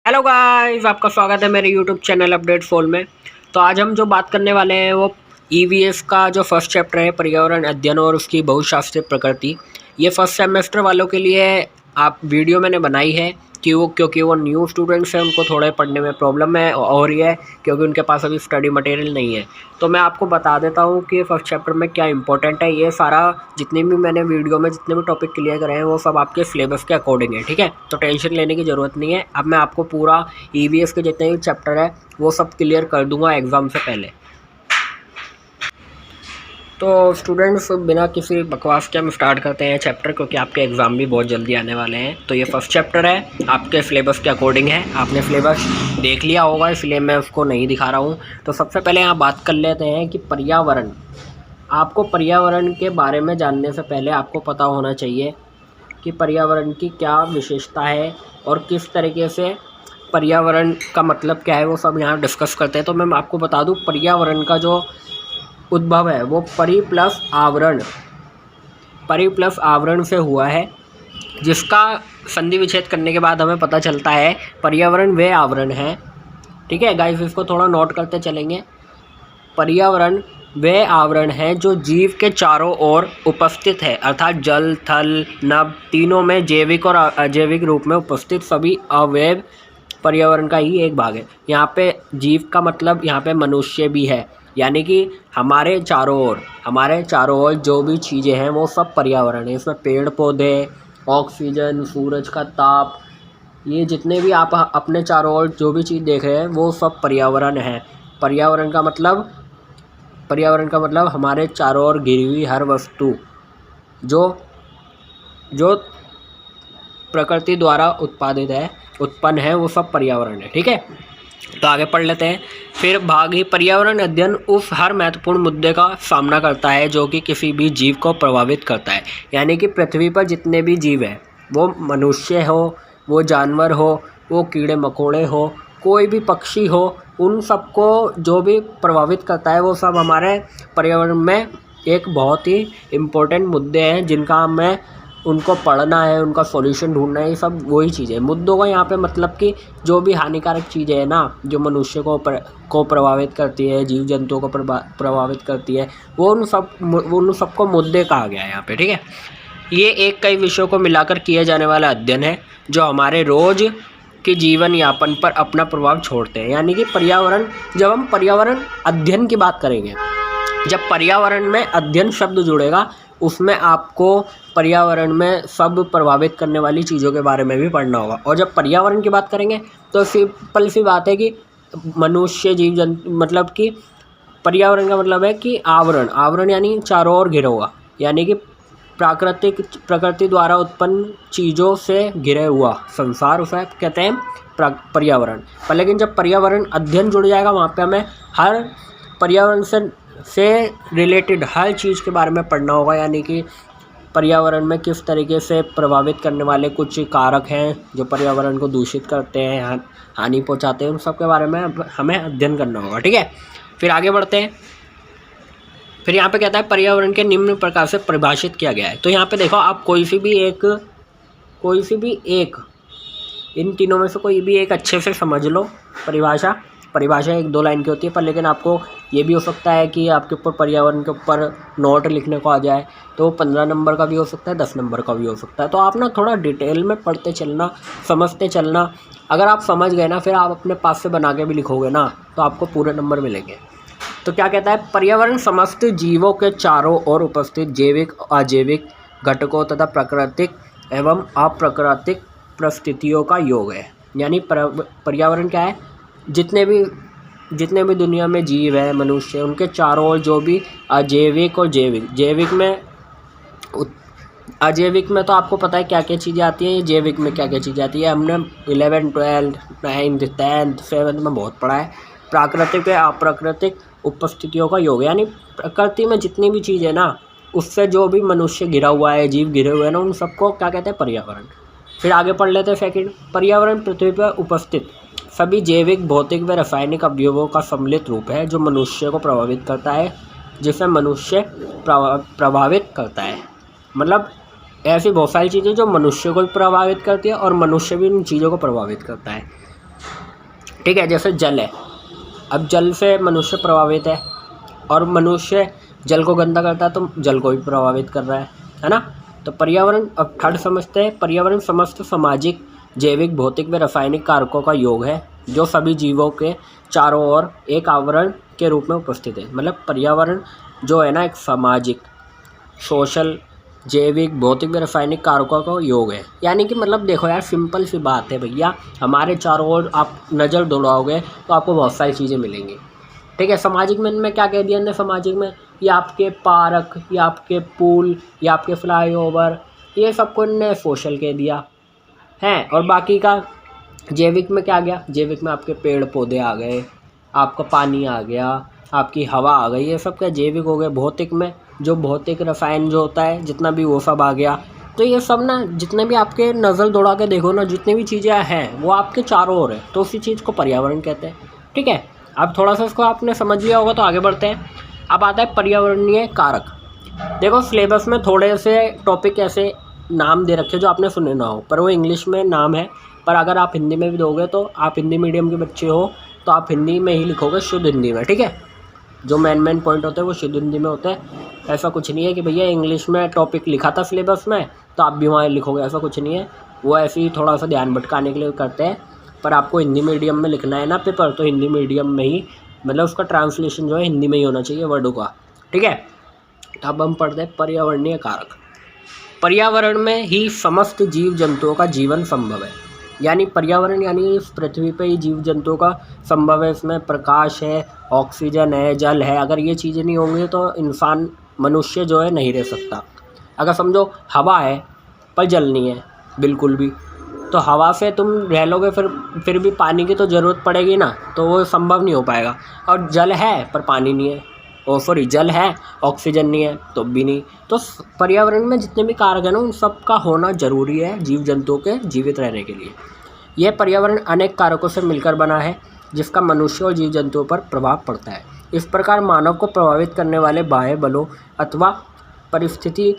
Hello guys, आपका स्वागत है मेरे यूट्यूब चैनल अपडेट फोल में। तो आज हम जो बात करने वाले हैं वो ईवीएस का जो फर्स्ट चैप्टर है, पर्यावरण अध्ययन और उसकी बहुशास्त्रीय प्रकृति। ये फर्स्ट सेमेस्टर वालों के लिए आप वीडियो मैंने बनाई है क्योंकि वो न्यू स्टूडेंट्स हैं, उनको थोड़े पढ़ने में प्रॉब्लम है और ये क्योंकि उनके पास अभी स्टडी मटेरियल नहीं है। तो मैं आपको बता देता हूँ कि फर्स्ट चैप्टर में क्या इंपॉर्टेंट है। ये सारा जितने भी मैंने वीडियो में जितने भी टॉपिक क्लियर करे हैं वो सब आपके सिलेबस के अकॉर्डिंग है, ठीक है। तो टेंशन लेने की ज़रूरत नहीं है। अब मैं आपको पूरा ईवीएस के जितने भी चैप्टर है वो सब क्लियर कर दूंगा एग्ज़ाम से पहले। तो स्टूडेंट्स, बिना किसी बकवास के हम स्टार्ट करते हैं चैप्टर, क्योंकि आपके एग्ज़ाम भी बहुत जल्दी आने वाले हैं। तो ये फर्स्ट चैप्टर है, आपके सिलेबस के अकॉर्डिंग है। आपने सिलेबस देख लिया होगा, इसलिए मैं उसको नहीं दिखा रहा हूँ। तो सबसे पहले यहाँ बात कर लेते हैं कि पर्यावरण। आपको पर्यावरण के बारे में जानने से पहले आपको पता होना चाहिए कि पर्यावरण की क्या विशेषता है और किस तरीके से पर्यावरण का मतलब क्या है, वो सब यहाँ डिस्कस करते हैं। तो मैं आपको बता दूँ, पर्यावरण का जो उद्भव है वो परि प्लस आवरण से हुआ है, जिसका संधि विच्छेद करने के बाद हमें पता चलता है पर्यावरण वे आवरण है। ठीक है गाइस, इसको थोड़ा नोट करते चलेंगे। पर्यावरण वे आवरण है जो जीव के चारों ओर उपस्थित है, अर्थात जल, थल, नभ तीनों में जैविक और अजैविक रूप में उपस्थित सभी अवयव पर्यावरण का ही एक भाग है। यहाँ पे जीव का मतलब यहाँ पे मनुष्य भी है, यानी कि हमारे चारों ओर जो भी चीज़ें हैं वो सब पर्यावरण है। इसमें पेड़ पौधे, ऑक्सीजन, सूरज का ताप, ये जितने भी आप अपने चारों ओर जो भी चीज़ देख रहे हैं वो सब पर्यावरण है। पर्यावरण का मतलब हमारे चारों ओर घिरी हुई हर वस्तु जो जो प्रकृति द्वारा उत्पन्न है वो सब पर्यावरण है, ठीक है। तो आगे पढ़ लेते हैं। फिर भाग ही पर्यावरण अध्ययन उस हर महत्वपूर्ण मुद्दे का सामना करता है जो कि किसी भी जीव को प्रभावित करता है। यानी कि पृथ्वी पर जितने भी जीव हैं, वो मनुष्य हो, वो जानवर हो, वो कीड़े मकोड़े हो, कोई भी पक्षी हो, उन सबको जो भी प्रभावित करता है वो सब हमारे पर्यावरण में एक बहुत ही इम्पोर्टेंट मुद्दे हैं, जिनका हमें उनको पढ़ना है, उनका सॉल्यूशन ढूंढना है। ये सब वही चीज़ें मुद्दों का यहाँ पे मतलब कि जो भी हानिकारक चीज़ें हैं ना, जो मनुष्य को प्रभावित करती है, जीव जंतुओं को प्रभावित करती है, वो उन सबको मुद्दे कहा गया है यहाँ पे, ठीक है। ये एक कई विषयों को मिलाकर किए जाने वाला अध्ययन है जो हमारे रोज़ के जीवन यापन पर अपना प्रभाव छोड़ते हैं। यानी कि पर्यावरण, जब हम पर्यावरण अध्ययन की बात करेंगे, जब पर्यावरण में अध्ययन शब्द जुड़ेगा उसमें आपको पर्यावरण में सब प्रभावित करने वाली चीज़ों के बारे में भी पढ़ना होगा। और जब पर्यावरण की बात करेंगे तो सिंपल सी बात है कि मनुष्य, जीव जंतु, मतलब कि पर्यावरण का मतलब है कि आवरण यानी चारों ओर घिरा हुआ, यानी कि प्रकृति द्वारा उत्पन्न चीज़ों से घिरे हुआ संसार, उसे कहते हैं पर्यावरण। पर लेकिन जब पर्यावरण अध्ययन जुड़ जाएगा वहाँ पे हमें हर पर्यावरण से रिलेटेड हर चीज़ के बारे में पढ़ना होगा। यानी कि पर्यावरण में किस तरीके से प्रभावित करने वाले कुछ कारक हैं जो पर्यावरण को दूषित करते हैं, हानि पहुंचाते हैं, उन सब के बारे में हमें अध्ययन करना होगा, ठीक है। फिर आगे बढ़ते हैं। फिर यहाँ पे कहता है पर्यावरण के निम्न प्रकार से परिभाषित किया गया है। तो यहाँ पे देखो, आप कोई सी भी एक इन तीनों में से कोई भी एक अच्छे से समझ लो। परिभाषा 1-2 लाइन की होती है, पर लेकिन आपको ये भी हो सकता है कि आपके ऊपर पर्यावरण के ऊपर नोट लिखने को आ जाए, तो 15 नंबर का भी हो सकता है, 10 नंबर का भी हो सकता है। तो आप ना थोड़ा डिटेल में पढ़ते चलना, समझते चलना। अगर आप समझ गए ना, फिर आप अपने पास से बना के भी लिखोगे ना, तो आपको पूरे नंबर मिलेंगे। तो क्या कहता है, पर्यावरण समस्त जीवों के चारों ओर उपस्थित जैविक, अजैविक घटकों तथा प्राकृतिक एवं अप्राकृतिक परिस्थितियों का योग है। यानी पर्यावरण क्या है, जितने भी दुनिया में जीव है, मनुष्य, उनके चारों ओर जो भी अजैविक और अजैविक में तो आपको पता है क्या क्या चीज़ें आती हैं, जैविक में क्या क्या चीज़ें आती है, हमने 11, 12, 9, 10, 7 में बहुत पढ़ा है। प्राकृतिक या अप्राकृतिक उपस्थितियों का योग, यानी प्रकृति में जितनी भी चीज़ है ना, उससे जो भी मनुष्य घिरा हुआ है, जीव घिरे हुए हैं ना, उन सबको क्या कहते हैं, पर्यावरण। फिर आगे पढ़ लेते हैं सेकंड। पर्यावरण पृथ्वी पर उपस्थित सभी जैविक, भौतिक व रासायनिक अवयवों का सम्मिलित रूप है जो मनुष्य को प्रभावित करता है, जिसे मनुष्य प्रभावित करता है। मतलब ऐसी बहुत सारी चीज़ें जो मनुष्य को भी प्रभावित करती है और मनुष्य भी उन चीज़ों को प्रभावित करता है। ठीक है। जैसे जल है, अब जल से मनुष्य प्रभावित है और मनुष्य जल को गंदा करता है तो जल को भी प्रभावित कर रहा है ना। तो पर्यावरण, अब थर्ड समझते हैं, पर्यावरण समस्त सामाजिक, जैविक, भौतिक व रासायनिक कारकों का योग है जो सभी जीवों के चारों ओर एक आवरण के रूप में उपस्थित है। मतलब पर्यावरण जो है ना एक सामाजिक, सोशल, जैविक, भौतिक व रासायनिक कारकों का योग है। यानी कि मतलब देखो यार, सिंपल सी बात है भैया, हमारे चारों ओर आप नज़र दौड़ाओगे तो आपको बहुत सारी चीज़ें मिलेंगी। ठीक है। सामाजिक में क्या कह दिया हमने, सामाजिक में ये आपके पार्क, ये आपके पुल, ये आपके फ्लाईओवर, ये सबको ने सोशल कह दिया है। और बाकी का जैविक में क्या गया, जैविक में आपके पेड़ पौधे आ गए, आपका पानी आ गया, आपकी हवा आ गई, ये सब क्या जैविक हो गए। भौतिक में जो भौतिक रसायन जो होता है जितना भी वो सब आ गया। तो ये सब ना जितने भी आपके नज़र दौड़ा के देखो ना, जितनी भी चीज़ें हैं वो आपके चारों ओर है, तो उसी चीज़ को पर्यावरण कहते हैं। ठीक है। अब थोड़ा सा इसको आपने समझ लिया होगा तो आगे बढ़ते हैं। अब आता है पर्यावरणीय कारक। देखो सिलेबस में थोड़े से टॉपिक ऐसे नाम दे रखे जो आपने सुने ना हो, पर वो इंग्लिश में नाम है, पर अगर आप हिंदी में भी दोगे तो आप हिंदी मीडियम के बच्चे हो तो आप हिंदी में ही लिखोगे, शुद्ध हिंदी में। ठीक है। जो मेन पॉइंट होते हैं वो शुद्ध हिंदी में होते हैं। ऐसा कुछ नहीं है कि भैया इंग्लिश में टॉपिक लिखा था सिलेबस में तो आप भी वहाँ लिखोगे, ऐसा कुछ नहीं है। वो ऐसे ही थोड़ा सा ध्यान भटकाने के लिए करते हैं, पर आपको हिंदी मीडियम में लिखना है ना पेपर, तो हिंदी मीडियम में ही, मतलब उसका ट्रांसलेशन जो है हिंदी में ही होना चाहिए वर्डों का। ठीक है। तो अब हम पढ़ते हैं पर्यावरणीय कारक। पर्यावरण में ही समस्त जीव जंतुओं का जीवन संभव है। यानी पर्यावरण यानी इस पृथ्वी पे ही जीव जंतुओं का संभव है। इसमें प्रकाश है, ऑक्सीजन है, जल है। अगर ये चीज़ें नहीं होंगी तो इंसान, मनुष्य जो है नहीं रह सकता। अगर समझो हवा है पर जल नहीं है बिल्कुल भी, तो हवा से तुम रह लोगे, फिर भी पानी की तो ज़रूरत पड़ेगी ना, तो वो संभव नहीं हो पाएगा। और जल है पर पानी नहीं है, सॉरी जल है ऑक्सीजन नहीं है तो भी नहीं। तो पर्यावरण में जितने भी कारक हैं ना उन सब का होना ज़रूरी है जीव जंतुओं के जीवित रहने के लिए। यह पर्यावरण अनेक कारकों से मिलकर बना है जिसका मनुष्य और जीव जंतुओं पर प्रभाव पड़ता है। इस प्रकार मानव को प्रभावित करने वाले बाह्य बलों अथवा परिस्थिति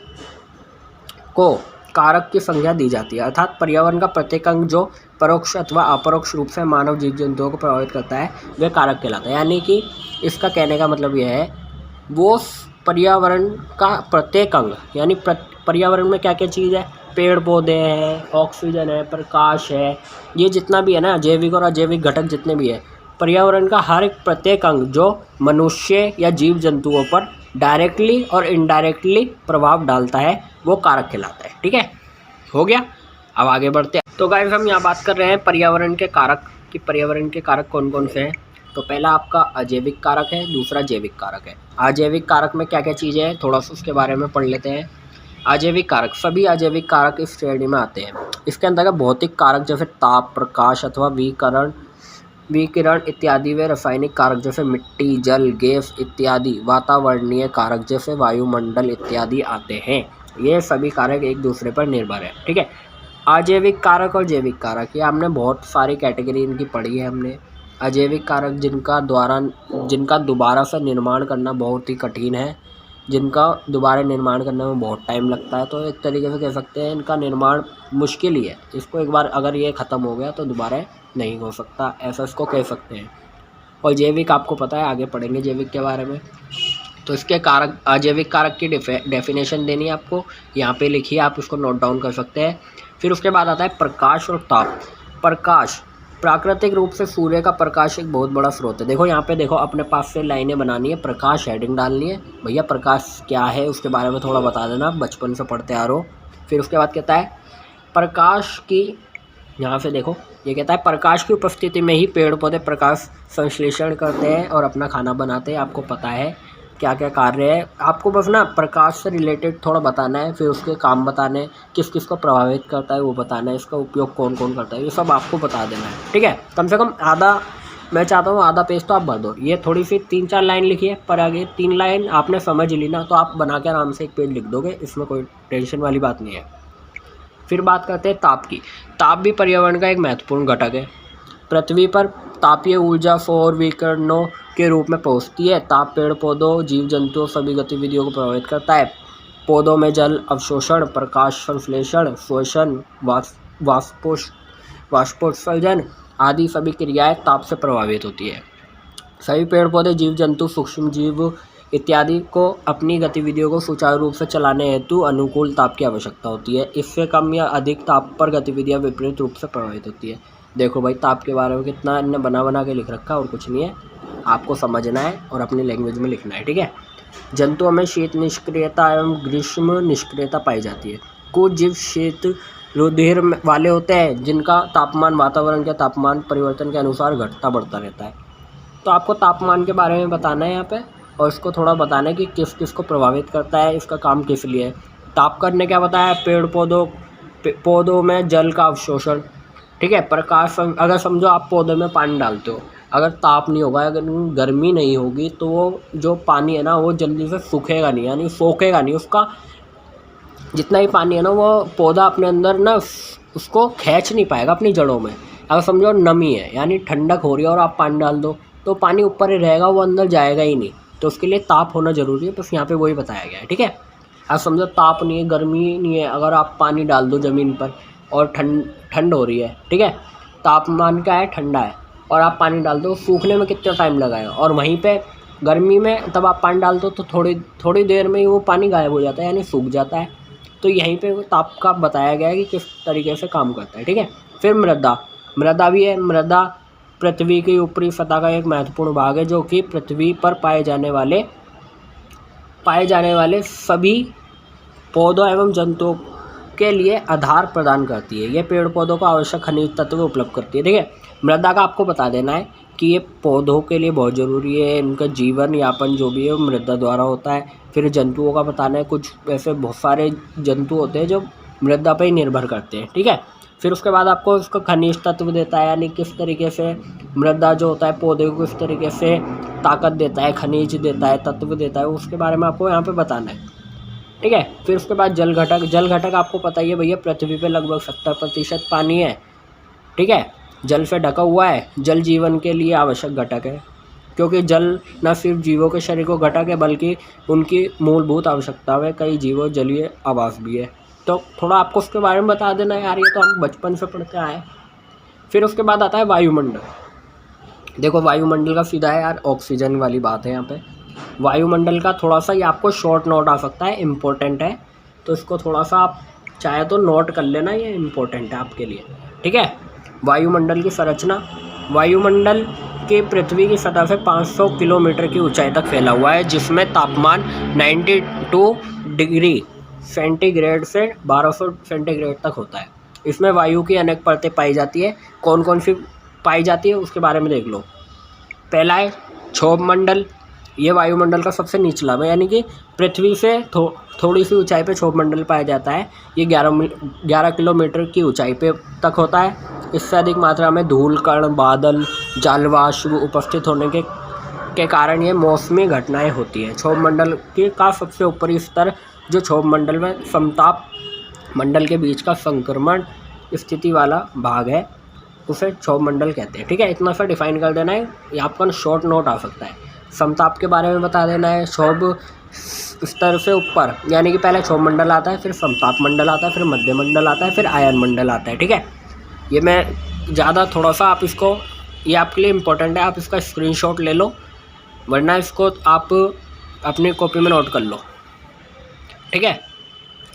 को कारक की संज्ञा दी जाती है। अर्थात पर्यावरण का प्रत्येक अंग जो परोक्ष अथवा अपरोक्ष रूप से मानव जीव जंतुओं को प्रभावित करता है वह कारक कहलाता है। यानी कि इसका कहने का मतलब यह है, वो पर्यावरण का प्रत्येक अंग, यानी पर्यावरण में क्या क्या चीज़ है, पेड़ पौधे हैं, ऑक्सीजन है, प्रकाश है, ये जितना भी है ना, जैविक और अजैविक घटक जितने भी है, पर्यावरण का हर एक प्रत्येक अंग जो मनुष्य या जीव जंतुओं पर डायरेक्टली और इनडायरेक्टली प्रभाव डालता है वो कारक कहलाता है। ठीक है, हो गया। अब आगे बढ़ते हैं। तो गाइस हम यहाँ बात कर रहे हैं पर्यावरण के कारक कि पर्यावरण के कारक कौन कौन से हैं। तो पहला आपका अजैविक कारक है, दूसरा जैविक कारक है। अजैविक कारक में क्या क्या चीज़ें हैं थोड़ा सा उसके बारे में पढ़ लेते हैं। अजैविक कारक, सभी अजैविक कारक इस श्रेणी में आते हैं। इसके अंतर्गत भौतिक कारक जैसे ताप, प्रकाश अथवा विकिरण इत्यादि व रासायनिक कारक जैसे मिट्टी, जल, गैस इत्यादि, वातावरणीय कारक जैसे वायुमंडल इत्यादि आते हैं। ये सभी कारक एक दूसरे पर निर्भर है। ठीक है। अजैविक कारक और जैविक कारक, ये हमने बहुत सारी कैटेगरी इनकी पढ़ी है हमने। अजैविक कारक जिनका दोबारा से निर्माण करना बहुत ही कठिन है, जिनका दोबारा निर्माण करने में बहुत टाइम लगता है, तो एक तरीके से कह सकते हैं इनका निर्माण मुश्किल ही है। इसको एक बार अगर ये ख़त्म हो गया तो दोबारा नहीं हो सकता, ऐसा इसको कह सकते हैं। और जैविक आपको पता है, आगे पढ़ेंगे जैविक के बारे में। तो इसके कारक, अजैविक कारक की डेफिनेशन देनी है आपको, यहाँ पे लिखिए, आप उसको नोट डाउन कर सकते हैं। फिर उसके बाद आता है प्रकाश और ताप। प्रकाश, प्राकृतिक रूप से सूर्य का प्रकाश एक बहुत बड़ा स्रोत है। देखो यहाँ पे देखो, अपने पास से लाइनें बनानी है, प्रकाश हेडिंग डालनी है। भैया प्रकाश क्या है उसके बारे में थोड़ा बता देना, बचपन से पढ़ते आ रहे हो। फिर उसके बाद कहता है प्रकाश की, यहाँ से देखो ये कहता है प्रकाश की उपस्थिति में ही पेड़ पौधे प्रकाश संश्लेषण करते हैं और अपना खाना बनाते हैं। आपको पता है क्या क्या कार्य है, आपको बस ना प्रकाश से रिलेटेड थोड़ा बताना है, फिर उसके काम बताने हैं, किस किस को प्रभावित करता है वो बताना है, इसका उपयोग कौन कौन करता है, ये सब आपको बता देना है। ठीक है। कम से कम आधा, मैं चाहता हूँ आधा पेज तो आप भर दो। ये थोड़ी सी 3-4 लाइन लिखिए, पर आगे 3 लाइन आपने समझ ली ना तो आप बना के आराम से एक पेज लिख दोगे, इसमें कोई टेंशन वाली बात नहीं है। फिर बात करते हैं ताप की। ताप भी पर्यावरण का एक महत्वपूर्ण घटक है। पृथ्वी पर तापीय ऊर्जा सौर विकिरणों के रूप में पहुँचती है। ताप पेड़ पौधों, जीव जंतुओं सभी गतिविधियों को प्रभावित करता है। पौधों में जल अवशोषण, प्रकाश संश्लेषण, शोषण, वाष्पोत्सर्जन आदि सभी क्रियाएं ताप से प्रभावित होती है। सभी पेड़ पौधे, जीव जंतु, सूक्ष्म जीव इत्यादि को अपनी गतिविधियों को सुचारू रूप से चलाने हेतु अनुकूल ताप की आवश्यकता होती है। इससे कम या अधिक ताप पर गतिविधियां विपरीत रूप से प्रभावित होती है। देखो भाई, ताप के बारे में कितना इन्हें बना के लिख रखा है, और कुछ नहीं है, आपको समझना है और अपनी लैंग्वेज में लिखना है, ठीक है। जंतुओं में शीत निष्क्रियता एवं ग्रीष्म निष्क्रियता पाई जाती है। कुछ जीव शीत रुधिर वाले होते हैं, जिनका तापमान वातावरण के तापमान परिवर्तन के अनुसार घटता बढ़ता रहता है। तो आपको तापमान के बारे में बताना है यहाँ पे, और इसको थोड़ा बताना है कि किस किस को प्रभावित करता है, इसका काम किस लिए है। ताप करने क्या बताया, पेड़ पौधों में जल का अवशोषण, ठीक है। प्रकाश, अगर समझो आप पौधे में पानी डालते हो, अगर ताप नहीं होगा, अगर गर्मी नहीं होगी, तो वो जो पानी है ना वो जल्दी से सूखेगा नहीं, यानी सोखेगा नहीं। उसका जितना ही पानी है ना वो पौधा अपने अंदर ना उसको खींच नहीं पाएगा अपनी जड़ों में। अगर समझो नमी है, यानी ठंडक हो रही है और आप पानी डाल दो, तो पानी ऊपर ही रहेगा, वो अंदर जाएगा ही नहीं। तो उसके लिए ताप होना ज़रूरी है, बस यहाँ पे वही बताया गया है, ठीक है। अब समझो ताप नहीं है, गर्मी नहीं है, अगर आप पानी डाल दो ज़मीन पर और ठंड हो रही है, ठीक है, तापमान क्या है, ठंडा है, और आप पानी डाल दो, सूखने में कितना टाइम लगाएगा। और वहीं पे गर्मी में तब आप पानी डाल दो तो थोड़ी देर में ही वो पानी गायब हो जाता है, यानी सूख जाता है। तो यहीं पे ताप का बताया गया है कि किस तरीके से काम करता है, ठीक है। फिर मृदा भी है। मृदा पृथ्वी की ऊपरी सतह का एक महत्वपूर्ण भाग है, जो कि पृथ्वी पर पाए जाने वाले सभी पौधों एवं जंतुओं के लिए आधार प्रदान करती है। ये पेड़ पौधों को आवश्यक खनिज तत्व उपलब्ध करती है, ठीक है। मृदा का आपको बता देना है कि ये पौधों के लिए बहुत ज़रूरी है, इनका जीवन यापन जो भी है वो मृदा द्वारा होता है। फिर जंतुओं का बताना है, कुछ ऐसे बहुत सारे जंतु होते हैं जो मृदा पर ही निर्भर करते हैं, ठीक है। फिर उसके बाद आपको उसको खनिज तत्व देता है, यानी किस तरीके से मृदा जो होता है पौधे को किस तरीके से ताकत देता है, खनिज देता है, तत्व देता है, उसके बारे में आपको यहाँ पे बताना है, ठीक है। फिर उसके बाद जल घटक आपको पता ही है भैया, पृथ्वी पे लगभग 70% पानी है, ठीक है, जल से ढका हुआ है। जल जीवन के लिए आवश्यक घटक है, क्योंकि जल न सिर्फ जीवों के शरीर को घटक है, बल्कि उनकी मूलभूत आवश्यकता है। कई जीवों जलीय आवास भी है। तो थोड़ा आपको उसके बारे में बता देना यार, ये तो हम बचपन से पढ़ते आए। फिर उसके बाद आता है वायुमंडल। देखो वायुमंडल का सीधा है यार, ऑक्सीजन वाली बात है यहाँ पे। वायुमंडल का थोड़ा सा ये आपको शॉर्ट नोट आ सकता है, इम्पोर्टेंट है, तो इसको थोड़ा सा आप चाहे तो नोट कर लेना, ये इम्पोर्टेंट है आपके लिए, ठीक है। वायुमंडल की संरचना। वायुमंडल के पृथ्वी की सतह से 500 किलोमीटर की ऊंचाई तक फैला हुआ है, जिसमें तापमान 92 डिग्री सेंटीग्रेड से 1200 सेंटीग्रेड तक होता है। इसमें वायु की अनेक परतें पाई जाती है। कौन कौन सी पाई जाती है उसके बारे में देख लो। पहला है क्षोभ मंडल। ये वायुमंडल का सबसे निचला है, यानी कि पृथ्वी से थोड़ी सी ऊंचाई पे क्षोभ मंडल पाया जाता है। ये 11 किलोमीटर की ऊंचाई पे तक होता है। इससे अधिक मात्रा में धूल कण, बादल, जलवाष्प उपस्थित होने के कारण ये मौसमी घटनाएं होती हैं। क्षोभ मंडल का सबसे ऊपरी स्तर जो क्षोभ मंडल में समताप मंडल के बीच का संक्रमण स्थिति वाला भाग है, उसे क्षोभ मंडल कहते हैं, ठीक है। इतना सा डिफाइन कर देना है, ये आपका शॉर्ट नोट आ सकता है। समताप के बारे में बता देना है। क्षोभ स्तर से ऊपर, यानी कि पहले क्षोभ मंडल आता है, फिर समताप मंडल आता है, फिर मध्य मंडल आता है, फिर आयन मंडल आता है, ठीक है। ये मैं ज़्यादा थोड़ा सा आप इसको, ये आपके लिए इम्पोर्टेंट है, आप इसका स्क्रीनशॉट ले लो, वरना इसको आप अपनी कॉपी में नोट कर लो, ठीक है।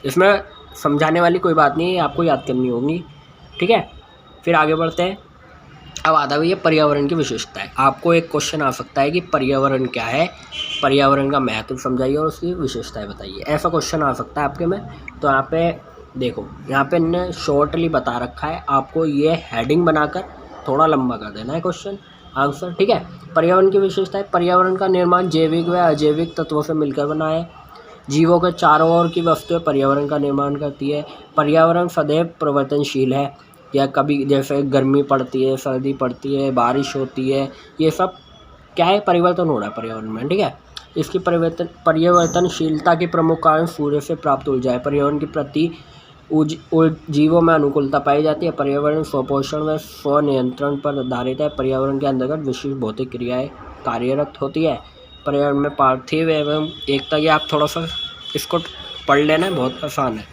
इसमें समझाने वाली कोई बात नहीं है, आपको याद करनी होगी, ठीक है। फिर आगे बढ़ते हैं। अब आता है पर्यावरण की विशेषताएं। आपको एक क्वेश्चन आ सकता है कि पर्यावरण क्या है, पर्यावरण का महत्व समझाइए और उसकी विशेषताएं बताइए, ऐसा क्वेश्चन आ सकता है आपके में। तो यहाँ पे देखो, यहाँ पे इन्हें शॉर्टली बता रखा है, आपको ये हेडिंग बनाकर थोड़ा लंबा कर देना है क्वेश्चन आंसर, ठीक है। पर्यावरण की विशेषताएं। पर्यावरण का निर्माण जैविक व अजैविक तत्वों से मिलकर बना है। जीवों के चारों ओर की वस्तुएं पर्यावरण का निर्माण करती है। पर्यावरण सदैव परिवर्तनशील है, या कभी जैसे गर्मी पड़ती है, सर्दी पड़ती है, बारिश होती है, ये सब क्या है, परिवर्तन हो रहा है पर्यावरण में, ठीक है। इसकी परिवर्तनशीलता के प्रमुख कारण सूर्य से प्राप्त ऊर्जा है। पर्यावरण के प्रति जीवों में अनुकूलता पाई जाती है। पर्यावरण स्वपोषण व स्वनियंत्रण पर आधारित है। पर्यावरण के अंतर्गत विशिष्ट भौतिक क्रियाएं कार्यरत होती है। पर्यावरण में पार्थिव एवं एकता, ये आप थोड़ा सा इसको पढ़ लेना, बहुत आसान है।